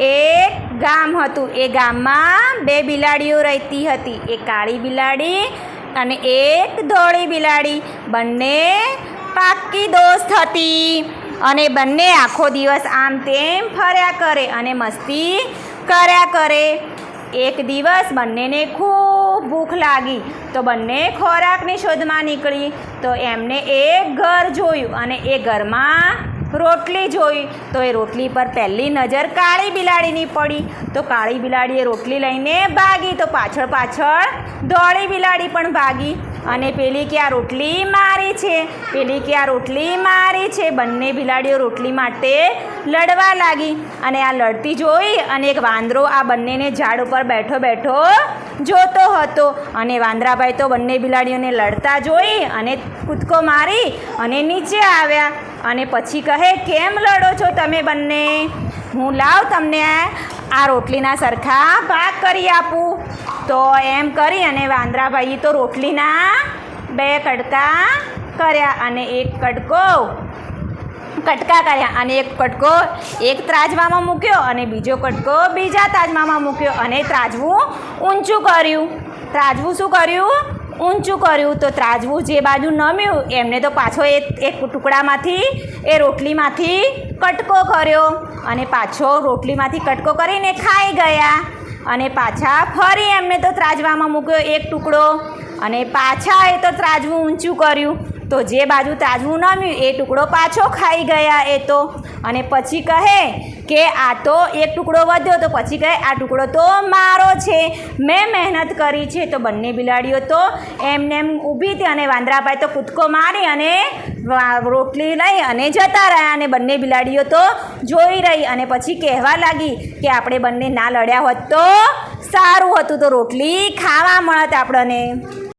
એક ગામ હતું. એ ગામમાં બે બિલાડીઓ રહેતી હતી. એક કાળી બિલાડી અને એક ધોળી બિલાડી. બંને પાક્કી દોસ્ત હતી અને બંને આખો દિવસ આમ તેમ ફર્યા કરે અને મસ્તી કર્યા કરે. એક દિવસ બંનેને ખૂબ ભૂખ લાગી તો બંને ખોરાકની શોધમાં નીકળી. તો એમને એક ઘર જોયું અને એ ઘરમાં રોટલી જોઈ. તો એ રોટલી પર પહેલી નજર કાળી બિલાડીની પડી. તો કાળી બિલાડીએ રોટલી લઈને ભાગી. તો પાછળ પાછળ ધોળી બિલાડી પણ ભાગી અને પેલી કે આ રોટલી મારી છે, પેલી કે આ રોટલી મારી છે. બંને બિલાડીઓ રોટલી માટે લડવા લાગી અને આ લડતી જોઈ અને એક વાંદરો આ બંનેને ઝાડ ઉપર બેઠો બેઠો જોતો હતો. અને વાંદરાભાઈ તો બંને બિલાડીઓને લડતા જોઈ અને કૂદકો મારી અને નીચે આવ્યા અને પછી કહે, કેમ લડો છો તમે બંને? હું લાવ તમને આ રોટલીના સરખા ભાગ કરી આપું. તો એમ કરી અને વાંદરાભાઈએ તો રોટલીના બે કટકા કર્યા અને એક કટકા કર્યા અને એક કટકો એક ત્રાજવામાં મૂક્યો અને બીજો કટકો બીજા ત્રાજવામાં મૂક્યો અને ત્રાજવું ઊંચું કર્યું. ત્રાજવું શું કર્યું? ઊંચું કર્યું. તો ત્રાજવું જે બાજુ નમ્યું એમને તો પાછો એક ટુકડામાંથી એ રોટલીમાંથી કટકો કર્યો અને પાછો રોટલીમાંથી કટકો કરીને ખાઈ ગયા. અને પાછા ફરી એમને તો ત્રાજવામાં મૂક્યો એક ટુકડો અને પાછા એ તો ત્રાજવું ઊંચું કર્યું. તો જે બાજુ ત્રાજવું નમ્યું એ ટુકડો પાછો ખાઈ ગયા એ તો. અને પછી કહે કે આ તો એક ટુકડો વધ્યો. તો પછી કહે આ ટુકડો તો મારો છે, મેં મહેનત કરી છે. તો બંને બિલાડીઓ તો એમને એમ ઊભી હતી અને વાંદરાભાઈ તો કૂદકો મારી અને રોટલી લઈ અને જતા રહ્યા. અને બંને બિલાડીઓ તો જોઈ રહી અને પછી કહેવા લાગી કે આપણે બંને ના લડ્યા હોત તો સારું હતું, તો રોટલી ખાવા મળત આપણને.